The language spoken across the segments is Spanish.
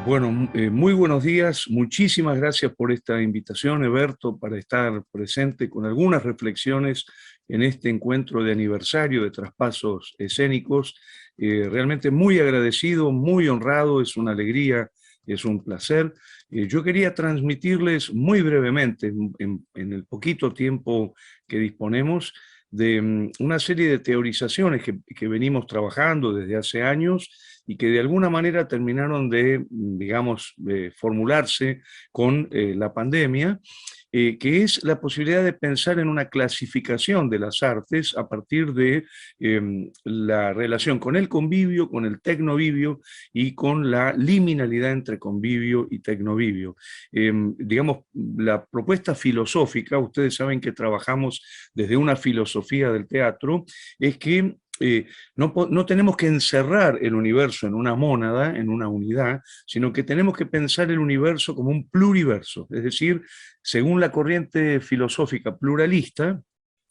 Bueno, muy buenos días. Muchísimas gracias por esta invitación, Eberto, para estar presente con algunas reflexiones en este encuentro de aniversario de Traspasos Escénicos. Realmente muy agradecido, muy honrado, es una alegría, es un placer. Yo quería transmitirles muy brevemente, en el poquito tiempo que disponemos, de una serie de teorizaciones que venimos trabajando desde hace años y que de alguna manera terminaron de, digamos, formularse con la pandemia, que es la posibilidad de pensar en una clasificación de las artes a partir de la relación con el convivio, con el tecnovivio y con la liminalidad entre convivio y tecnovivio. Digamos, la propuesta filosófica, ustedes saben que trabajamos desde una filosofía del teatro, es que no tenemos que encerrar el universo en una mónada, en una unidad, sino que tenemos que pensar el universo como un pluriverso. Es decir, según la corriente filosófica pluralista,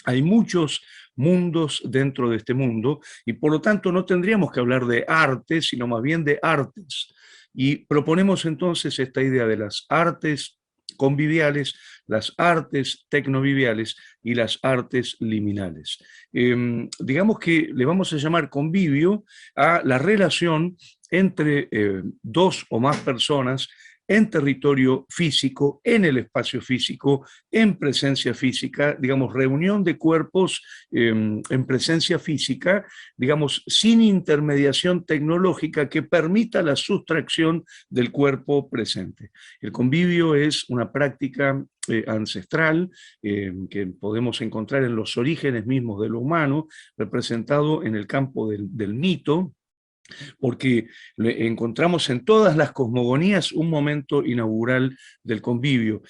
hay muchos mundos dentro de este mundo y por lo tanto no tendríamos que hablar de arte, sino más bien de artes. Y proponemos entonces esta idea de las artes conviviales, las artes tecnoviviales y las artes liminales. Digamos que le vamos a llamar convivio a la relación entre dos o más personas en territorio físico, en el espacio físico, en presencia física, digamos, reunión de cuerpos en presencia física, digamos, sin intermediación tecnológica que permita la sustracción del cuerpo presente. El convivio es una práctica ancestral que podemos encontrar en los orígenes mismos de lo humano, representado en el campo del mito, porque encontramos en todas las cosmogonías un momento inaugural del convivio.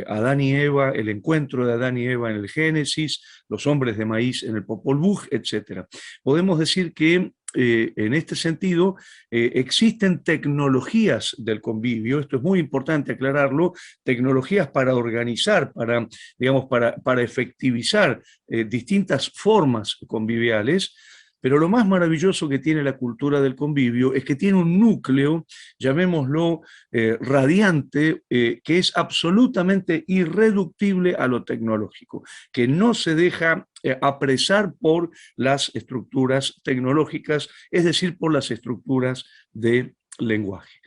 Adán y Eva, el encuentro de Adán y Eva en el Génesis, los hombres de maíz en el Popol Vuh, etc. Podemos decir que en este sentido, existen tecnologías del convivio, esto es muy importante aclararlo, tecnologías para organizar, digamos, para efectivizar distintas formas conviviales. Pero lo más maravilloso que tiene la cultura del convivio es que tiene un núcleo, llamémoslo radiante, que es absolutamente irreductible a lo tecnológico, que no se deja apresar por las estructuras tecnológicas, es decir, por las estructuras de lenguaje.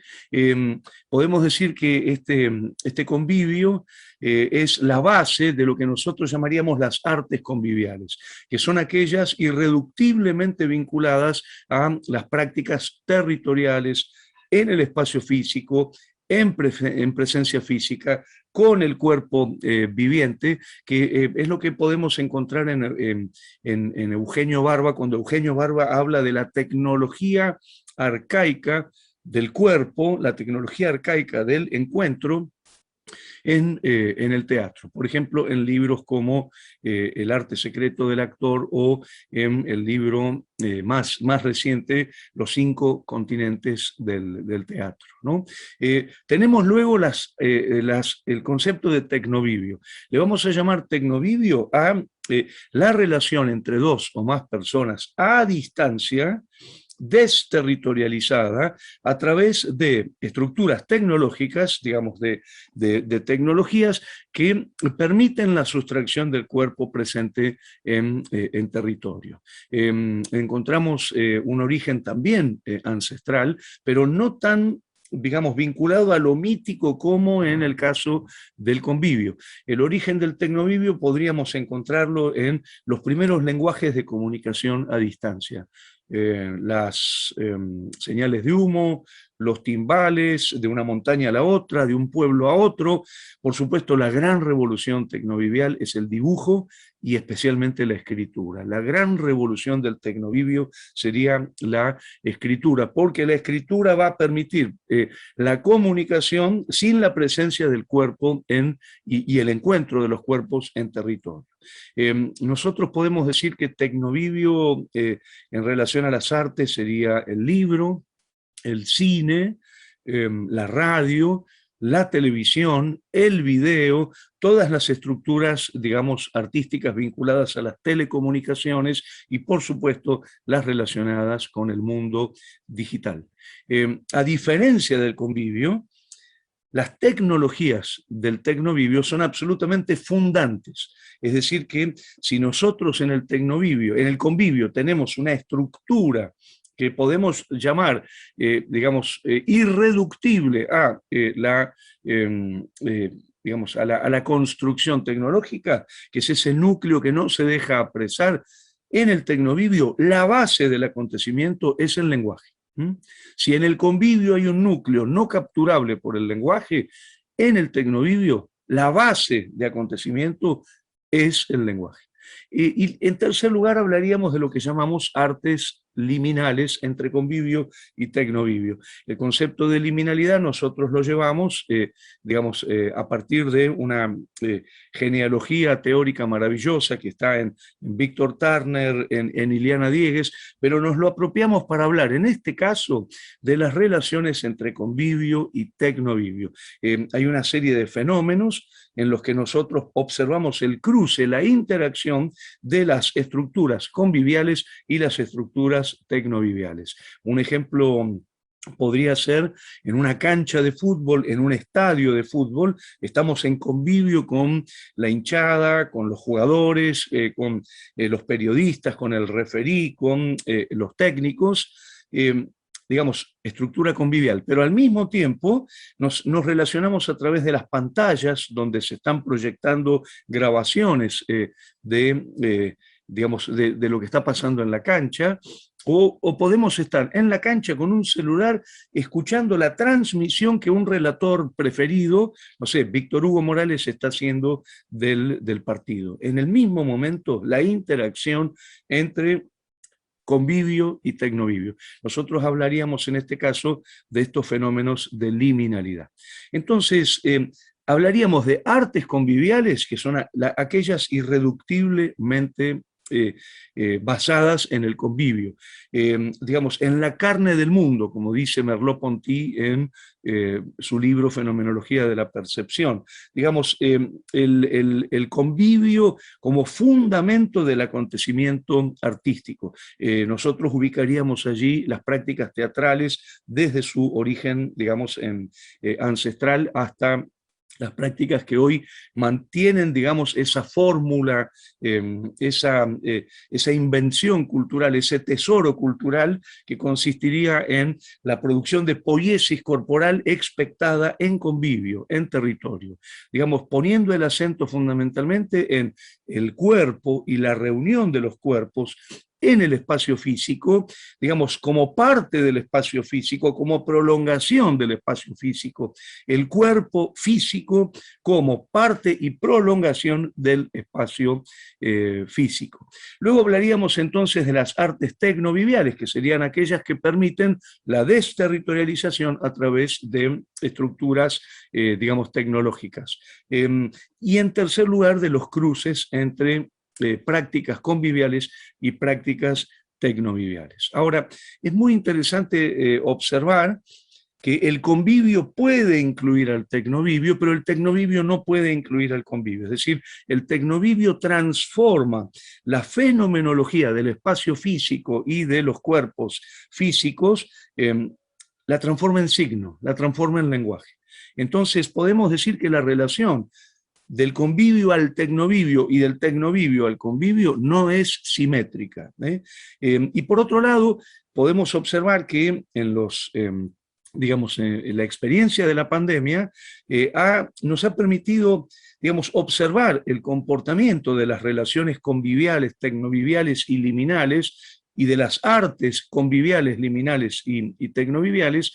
Podemos decir que este convivio es la base de lo que nosotros llamaríamos las artes conviviales, que son aquellas irreductiblemente vinculadas a las prácticas territoriales en el espacio físico, en presencia física, con el cuerpo viviente, que es lo que podemos encontrar en Eugenio Barba, cuando Eugenio Barba habla de la tecnología arcaica del cuerpo, la tecnología arcaica del encuentro en el teatro. Por ejemplo, en libros como El arte secreto del actor o en el libro más reciente, Los 5 continentes del teatro, ¿no? Tenemos luego el concepto de tecnovivio. Le vamos a llamar tecnovivio a la relación entre dos o más personas a distancia, desterritorializada a través de estructuras tecnológicas, digamos, de tecnologías que permiten la sustracción del cuerpo presente en territorio. Encontramos un origen también ancestral, pero no tan, digamos, vinculado a lo mítico como en el caso del convivio. El origen del tecnovivio podríamos encontrarlo en los primeros lenguajes de comunicación a distancia. Las señales de humo, los timbales, de una montaña a la otra, de un pueblo a otro. Por supuesto, la gran revolución tecnovivial es el dibujo y especialmente la escritura. La gran revolución del tecnovivio sería la escritura, porque la escritura va a permitir la comunicación sin la presencia del cuerpo y el encuentro de los cuerpos en territorio. Nosotros podemos decir que tecnovivio en relación a las artes sería el libro, el cine, la radio, la televisión, el video, todas las estructuras, digamos, artísticas vinculadas a las telecomunicaciones y, por supuesto, las relacionadas con el mundo digital. A diferencia del convivio, las tecnologías del tecnovivio son absolutamente fundantes. Es decir, que si nosotros en el tecnovivio, en el convivio, tenemos una estructura que podemos llamar, irreductible a digamos, a la construcción tecnológica, que es ese núcleo que no se deja apresar, en el tecnovivio la base del acontecimiento es el lenguaje. Si en el convivio hay un núcleo no capturable por el lenguaje, en el tecnovivio la base de acontecimiento es el lenguaje. Y en tercer lugar hablaríamos de lo que llamamos artes liminales entre convivio y tecnovivio. El concepto de liminalidad nosotros lo llevamos, a partir de una genealogía teórica maravillosa que está en Víctor Turner, en Iliana Diegues, pero nos lo apropiamos para hablar, en este caso, de las relaciones entre convivio y tecnovivio. Hay una serie de fenómenos en los que nosotros observamos el cruce, la interacción de las estructuras conviviales y las estructuras tecnoviviales. Un ejemplo podría ser en una cancha de fútbol, en un estadio de fútbol, estamos en convivio con la hinchada, con los jugadores, con los periodistas, con el referí, con los técnicos, digamos, estructura convivial, pero al mismo tiempo nos relacionamos a través de las pantallas donde se están proyectando grabaciones de lo que está pasando en la cancha, o podemos estar en la cancha con un celular escuchando la transmisión que un relator preferido, no sé, Víctor Hugo Morales está haciendo del partido. En el mismo momento, la interacción entre convivio y tecnovivio. Nosotros hablaríamos en este caso de estos fenómenos de liminalidad. Entonces, hablaríamos de artes conviviales, que son aquellas irreductiblemente basadas en el convivio, digamos, en la carne del mundo, como dice Merleau-Ponty en su libro Fenomenología de la Percepción. Digamos, el convivio como fundamento del acontecimiento artístico. Nosotros ubicaríamos allí las prácticas teatrales desde su origen, digamos, ancestral hasta las prácticas que hoy mantienen, digamos, esa fórmula, esa invención cultural, ese tesoro cultural que consistiría en la producción de poiesis corporal expectada en convivio, en territorio. Digamos, poniendo el acento fundamentalmente en el cuerpo y la reunión de los cuerpos en el espacio físico, digamos, como parte del espacio físico, como prolongación del espacio físico, el cuerpo físico como parte y prolongación del espacio físico. Luego hablaríamos entonces de las artes tecnoviviales, que serían aquellas que permiten la desterritorialización a través de estructuras, digamos, tecnológicas. Y en tercer lugar, de los cruces entre prácticas conviviales y prácticas tecnoviviales. Ahora, es muy interesante observar que el convivio puede incluir al tecnovivio, pero el tecnovivio no puede incluir al convivio. Es decir, el tecnovivio transforma la fenomenología del espacio físico y de los cuerpos físicos, la transforma en signo, la transforma en lenguaje. Entonces, podemos decir que la relación del convivio al tecnovivio y del tecnovivio al convivio no es simétrica. Y por otro lado, podemos observar que en la experiencia de la pandemia nos ha permitido, digamos, observar el comportamiento de las relaciones conviviales, tecnoviviales y liminales, y de las artes conviviales, liminales y tecnoviviales,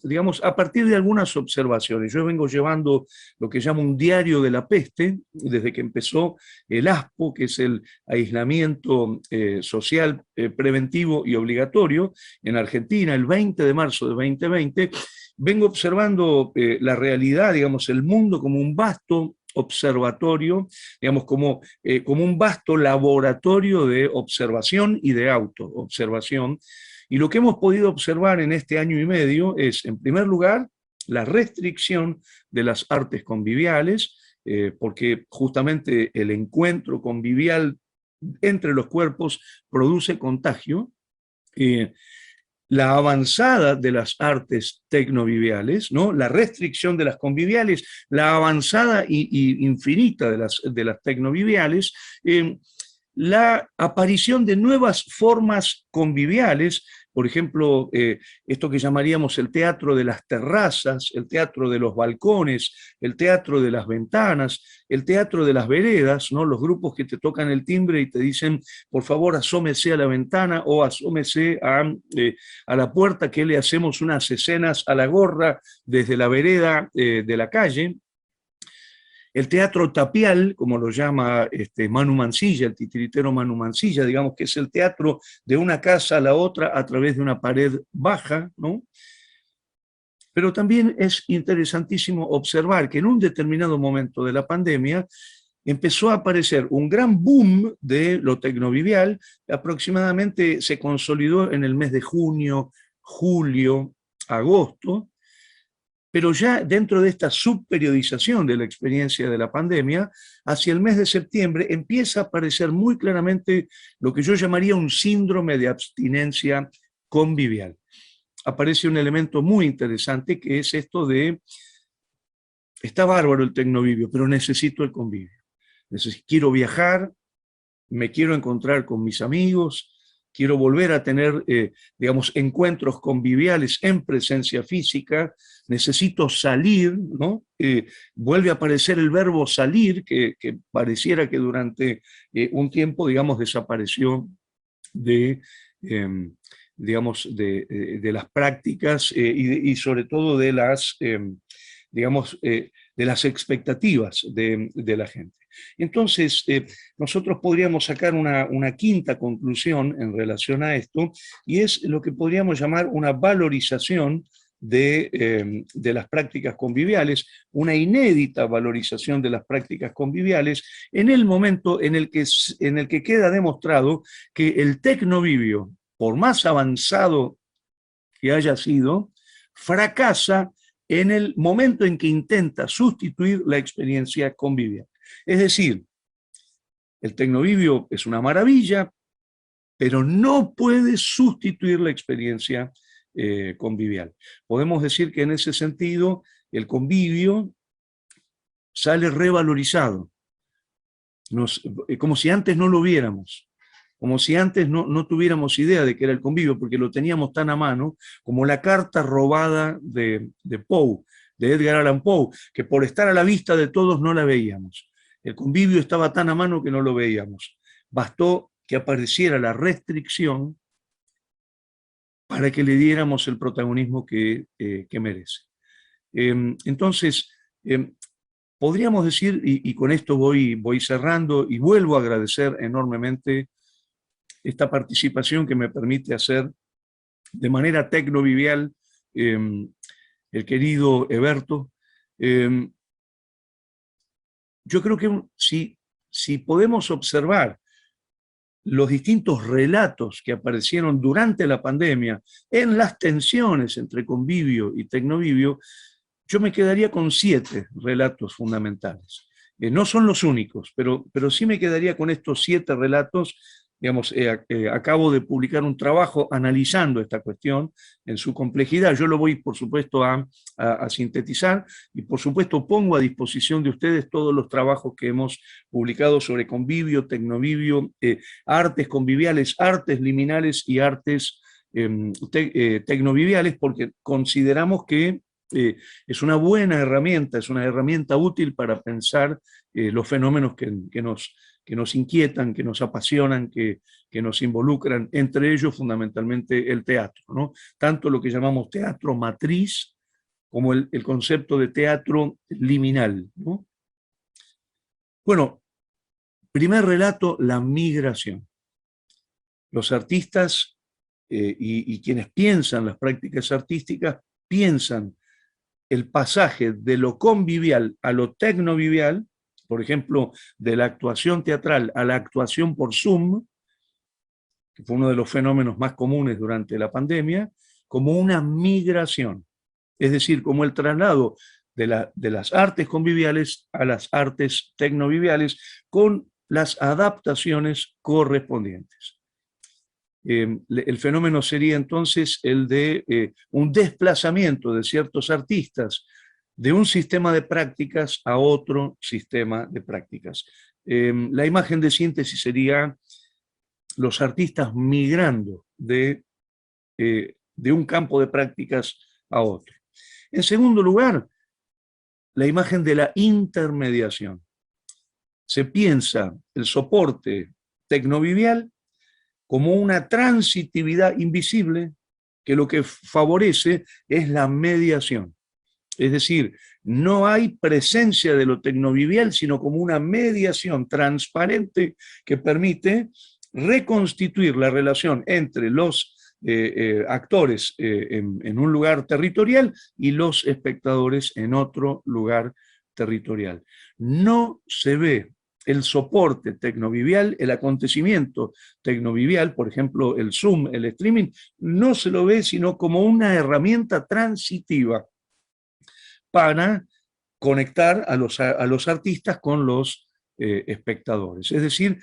digamos, a partir de algunas observaciones. Yo vengo llevando lo que llamo un diario de la peste, desde que empezó el ASPO, que es el aislamiento social preventivo y obligatorio en Argentina, el 20 de marzo de 2020, vengo observando la realidad, digamos, el mundo como un vasto observatorio, digamos, como un vasto laboratorio de observación y de autoobservación. Y lo que hemos podido observar en este año y medio es, en primer lugar, la restricción de las artes conviviales, porque justamente el encuentro convivial entre los cuerpos produce contagio, la avanzada de las artes tecnoviviales, ¿no? La restricción de las conviviales, la avanzada y infinita de las tecnoviviales, la aparición de nuevas formas conviviales, por ejemplo, esto que llamaríamos el teatro de las terrazas, el teatro de los balcones, el teatro de las ventanas, el teatro de las veredas, ¿no? Los grupos que te tocan el timbre y te dicen, por favor, asómese a la ventana o asómese a la puerta, que le hacemos unas escenas a la gorra desde la vereda de la calle. El teatro tapial, como lo llama Manu Mansilla, el titiritero Manu Mansilla, digamos que es el teatro de una casa a la otra a través de una pared baja, ¿no? Pero también es interesantísimo observar que en un determinado momento de la pandemia empezó a aparecer un gran boom de lo tecnovivial, aproximadamente se consolidó en el mes de junio, julio, agosto, pero ya dentro de esta subperiodización de la experiencia de la pandemia, hacia el mes de septiembre empieza a aparecer muy claramente lo que yo llamaría un síndrome de abstinencia convivial. Aparece un elemento muy interesante que es esto de, está bárbaro el tecnovivio, pero necesito el convivio. Quiero viajar, me quiero encontrar con mis amigos, quiero volver a tener, digamos, encuentros conviviales en presencia física, necesito salir, ¿no? Vuelve a aparecer el verbo salir, que pareciera que durante un tiempo, digamos, desapareció de, digamos, de las prácticas y sobre todo de las, digamos, de las expectativas de la gente. Entonces, nosotros podríamos sacar una quinta conclusión en relación a esto, y es lo que podríamos llamar una valorización de las prácticas conviviales, una inédita valorización de las prácticas conviviales en el momento en el que queda demostrado que el tecnovivio, por más avanzado que haya sido, fracasa en el momento en que intenta sustituir la experiencia convivial. Es decir, el tecnovivio es una maravilla, pero no puede sustituir la experiencia convivial. Podemos decir que en ese sentido el convivio sale revalorizado, como si antes no lo viéramos, como si antes no tuviéramos idea de que era el convivio, porque lo teníamos tan a mano como la carta robada de Poe, de Edgar Allan Poe, que por estar a la vista de todos no la veíamos. El convivio estaba tan a mano que no lo veíamos. Bastó que apareciera la restricción para que le diéramos el protagonismo que merece. Entonces, podríamos decir, y con esto voy cerrando, y vuelvo a agradecer enormemente esta participación que me permite hacer de manera tecnovivial el querido Eberto. Yo creo que si podemos observar los distintos relatos que aparecieron durante la pandemia en las tensiones entre convivio y tecnovivio, yo me quedaría con 7 relatos fundamentales. No son los únicos, pero sí me quedaría con estos 7 relatos. Digamos, acabo de publicar un trabajo analizando esta cuestión en su complejidad. Yo lo voy, por supuesto, a sintetizar, y por supuesto pongo a disposición de ustedes todos los trabajos que hemos publicado sobre convivio, tecnovivio, artes conviviales, artes liminales y artes tecnoviviales, porque consideramos que es una buena herramienta, es una herramienta útil para pensar los fenómenos que nos inquietan, que nos apasionan, que nos involucran, entre ellos fundamentalmente el teatro, ¿no? Tanto lo que llamamos teatro matriz como el concepto de teatro liminal, ¿no? Bueno, primer relato, la migración. Los artistas y quienes piensan las prácticas artísticas piensan el pasaje de lo convivial a lo tecnovivial, por ejemplo, de la actuación teatral a la actuación por Zoom, que fue uno de los fenómenos más comunes durante la pandemia, como una migración. es decir, como el traslado de las artes conviviales a las artes tecnoviviales con las adaptaciones correspondientes. El fenómeno sería entonces el de un desplazamiento de ciertos artistas de un sistema de prácticas a otro sistema de prácticas. La imagen de síntesis sería los artistas migrando de un campo de prácticas a otro. En segundo lugar, la imagen de la intermediación. Se piensa el soporte tecnovivial como una transitividad invisible que lo que favorece es la mediación. Es decir, no hay presencia de lo tecnovivial, sino como una mediación transparente que permite reconstituir la relación entre los actores en un lugar territorial y los espectadores en otro lugar territorial. No se ve el soporte tecnovivial, el acontecimiento tecnovivial, por ejemplo, el Zoom, el streaming, no se lo ve sino como una herramienta transitiva para conectar a los artistas con los espectadores. Es decir,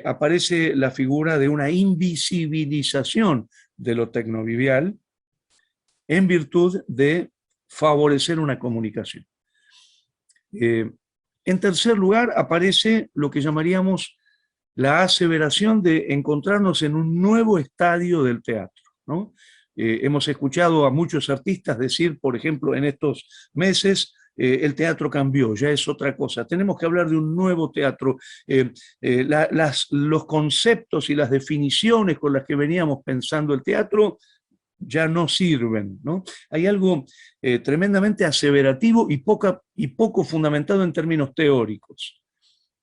aparece la figura de una invisibilización de lo tecnovivial en virtud de favorecer una comunicación. En tercer lugar, aparece lo que llamaríamos la aseveración de encontrarnos en un nuevo estadio del teatro, ¿no? Hemos escuchado a muchos artistas decir, por ejemplo, en estos meses, el teatro cambió, ya es otra cosa. Tenemos que hablar de un nuevo teatro. Los conceptos y las definiciones con las que veníamos pensando el teatro ya no sirven, ¿no? Hay algo tremendamente aseverativo y poco fundamentado en términos teóricos.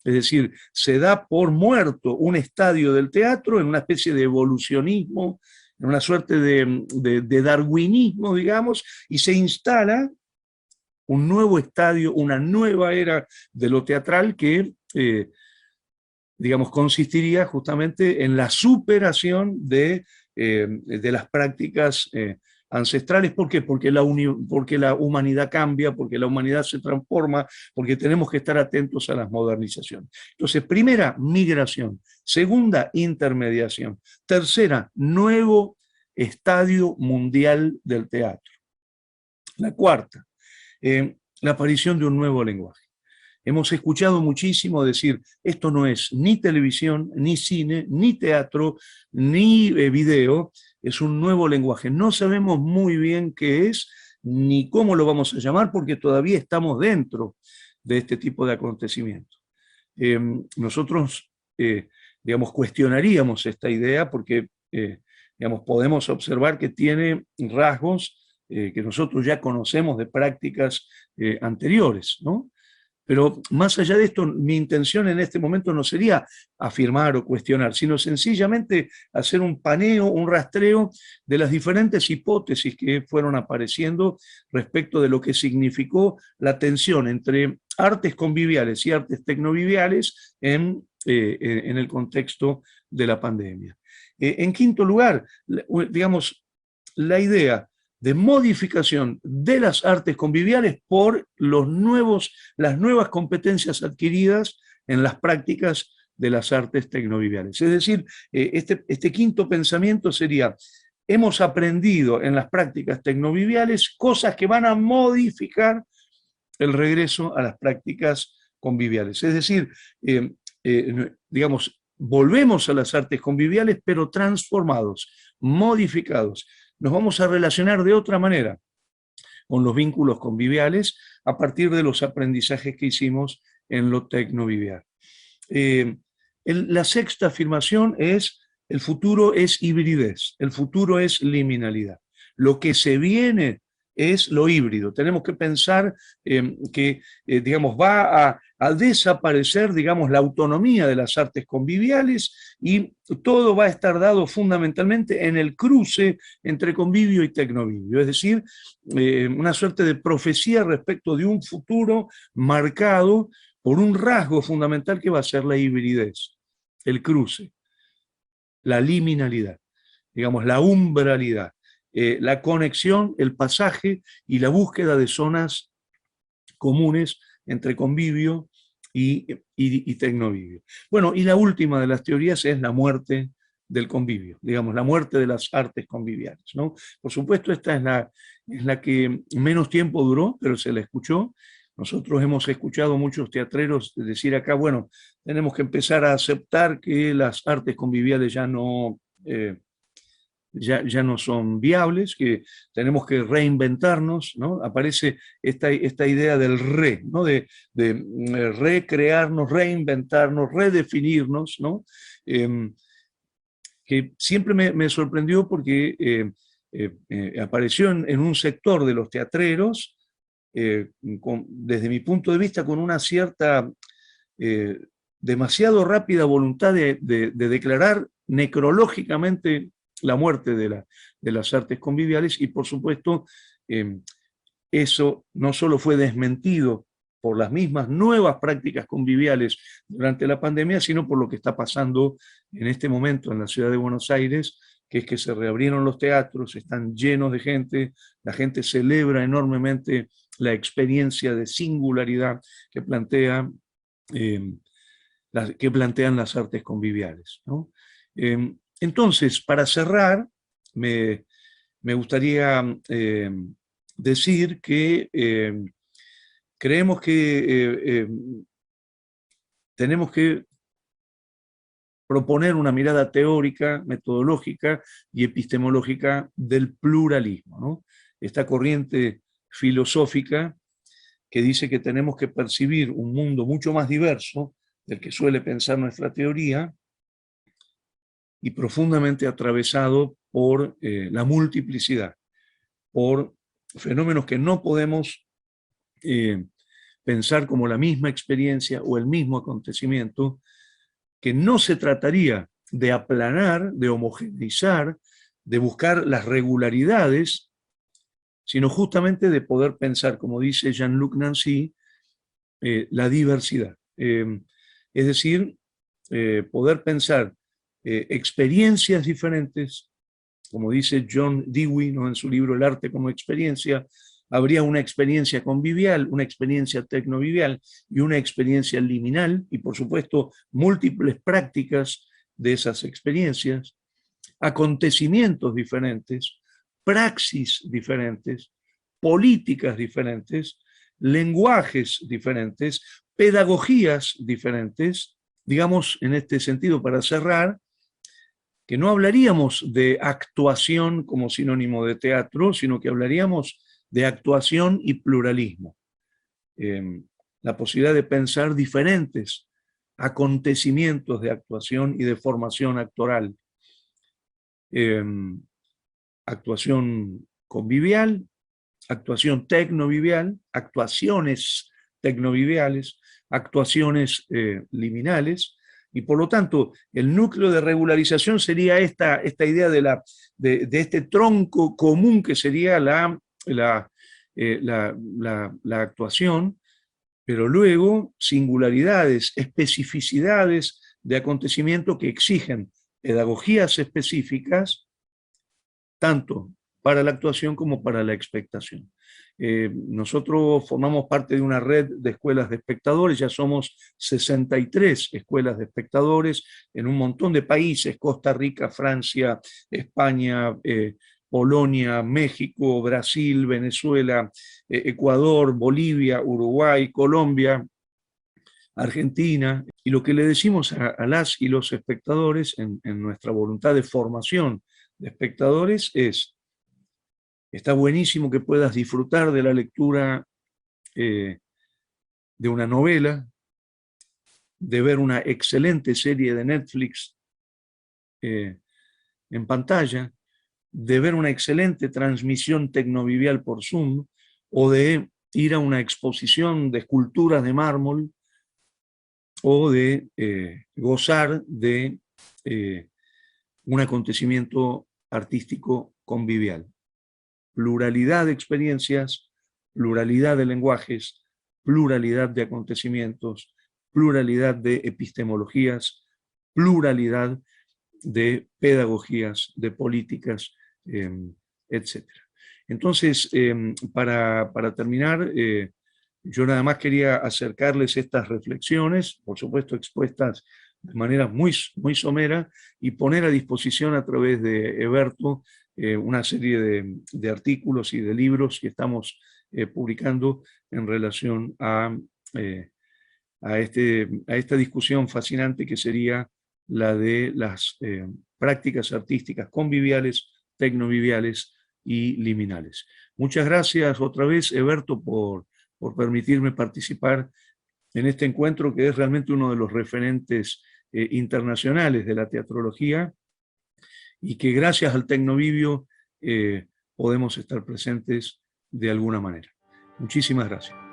Es decir, se da por muerto un estadio del teatro en una especie de evolucionismo, en una suerte de darwinismo, digamos, y se instala un nuevo estadio, una nueva era de lo teatral que, digamos, consistiría justamente en la superación de las prácticas ancestrales. ¿Por qué? Porque la humanidad cambia, porque la humanidad se transforma, porque tenemos que estar atentos a las modernizaciones. Entonces, primera, migración. Segunda, intermediación. Tercera, nuevo estadio mundial del teatro. La cuarta, la aparición de un nuevo lenguaje. Hemos escuchado muchísimo decir, esto no es ni televisión, ni cine, ni teatro, ni video, es un nuevo lenguaje. No sabemos muy bien qué es, ni cómo lo vamos a llamar, porque todavía estamos dentro de este tipo de acontecimientos. Nosotros, digamos, cuestionaríamos esta idea porque, digamos, podemos observar que tiene rasgos que nosotros ya conocemos de prácticas anteriores, ¿no? Pero más allá de esto, mi intención en este momento no sería afirmar o cuestionar, sino sencillamente hacer un paneo, un rastreo de las diferentes hipótesis que fueron apareciendo respecto de lo que significó la tensión entre artes conviviales y artes tecnoviviales en el contexto de la pandemia. En quinto lugar, digamos, la idea de modificación de las artes conviviales por las nuevas competencias adquiridas en las prácticas de las artes tecnoviviales. Es decir, este quinto pensamiento sería, hemos aprendido en las prácticas tecnoviviales cosas que van a modificar el regreso a las prácticas conviviales. Es decir, digamos, volvemos a las artes conviviales, pero transformados, modificados. Nos vamos a relacionar de otra manera con los vínculos conviviales a partir de los aprendizajes que hicimos en lo tecnovivial. La sexta afirmación es, el futuro es hibridez, el futuro es liminalidad. Lo que se viene es lo híbrido. Tenemos que pensar que, digamos, va a desaparecer, digamos, la autonomía de las artes conviviales y todo va a estar dado fundamentalmente en el cruce entre convivio y tecnovivio. Es decir, una suerte de profecía respecto de un futuro marcado por un rasgo fundamental que va a ser la hibridez, el cruce, la liminalidad, digamos, la umbralidad. la conexión, el pasaje y la búsqueda de zonas comunes entre convivio y tecnovivio. Bueno, y la última de las teorías es la muerte del convivio, digamos, la muerte de las artes conviviales, ¿no? Por supuesto, esta es la que menos tiempo duró, pero se la escuchó. Nosotros hemos escuchado muchos teatreros decir acá, bueno, tenemos que empezar a aceptar que las artes conviviales ya no son viables, que tenemos que reinventarnos, ¿no? Aparece esta idea del ¿no? de recrearnos, reinventarnos, redefinirnos, ¿no? Que siempre me sorprendió porque apareció en un sector de los teatreros, desde mi punto de vista, con una cierta, demasiado rápida voluntad de declarar necrológicamente la muerte de las artes conviviales, y por supuesto eso no solo fue desmentido por las mismas nuevas prácticas conviviales durante la pandemia, sino por lo que está pasando en este momento en la ciudad de Buenos Aires, que es que se reabrieron los teatros, están llenos de gente, la gente celebra enormemente la experiencia de singularidad que plantean las artes conviviales, ¿no? Entonces, para cerrar, me gustaría decir que creemos que tenemos que proponer una mirada teórica, metodológica y epistemológica del pluralismo, ¿no? Esta corriente filosófica que dice que tenemos que percibir un mundo mucho más diverso del que suele pensar nuestra teoría y profundamente atravesado por la multiplicidad, por fenómenos que no podemos pensar como la misma experiencia o el mismo acontecimiento, que no se trataría de aplanar, de homogeneizar, de buscar las regularidades, sino justamente de poder pensar, como dice Jean-Luc Nancy, la diversidad. Es decir, poder pensar experiencias diferentes, como dice John Dewey, ¿no?, en su libro El arte como experiencia. Habría una experiencia convivial, una experiencia tecnovivial y una experiencia liminal, y por supuesto múltiples prácticas de esas experiencias, acontecimientos diferentes, praxis diferentes, políticas diferentes, lenguajes diferentes, pedagogías diferentes. Digamos, en este sentido, para cerrar, que no hablaríamos de actuación como sinónimo de teatro, sino que hablaríamos de actuación y pluralismo. La posibilidad de pensar diferentes acontecimientos de actuación y de formación actoral. Actuación convivial, actuación tecnovivial, actuaciones tecnoviviales, actuaciones liminales, y por lo tanto el núcleo de regularización sería esta idea de este tronco común que sería la actuación, pero luego singularidades, especificidades de acontecimiento que exigen pedagogías específicas, tanto para la actuación como para la expectación. Nosotros formamos parte de una red de escuelas de espectadores, ya somos 63 escuelas de espectadores en un montón de países: Costa Rica, Francia, España, Polonia, México, Brasil, Venezuela, Ecuador, Bolivia, Uruguay, Colombia, Argentina. Y lo que le decimos a las y los espectadores en nuestra voluntad de formación de espectadores es: está buenísimo que puedas disfrutar de la lectura de una novela, de ver una excelente serie de Netflix en pantalla, de ver una excelente transmisión tecnovivial por Zoom, o de ir a una exposición de esculturas de mármol, o de gozar de un acontecimiento artístico convivial. Pluralidad de experiencias, pluralidad de lenguajes, pluralidad de acontecimientos, pluralidad de epistemologías, pluralidad de pedagogías, de políticas etcétera. Entonces, para terminar, yo nada más quería acercarles estas reflexiones, por supuesto expuestas de manera muy, muy somera, y poner a disposición a través de Eberto una serie de artículos y de libros que estamos publicando en relación a esta discusión fascinante que sería la de las prácticas artísticas conviviales, tecnoviviales y liminales. Muchas gracias otra vez, Eberto, por permitirme participar en este encuentro que es realmente uno de los referentes internacionales de la teatrología y que gracias al Tecnovivio podemos estar presentes de alguna manera. Muchísimas gracias.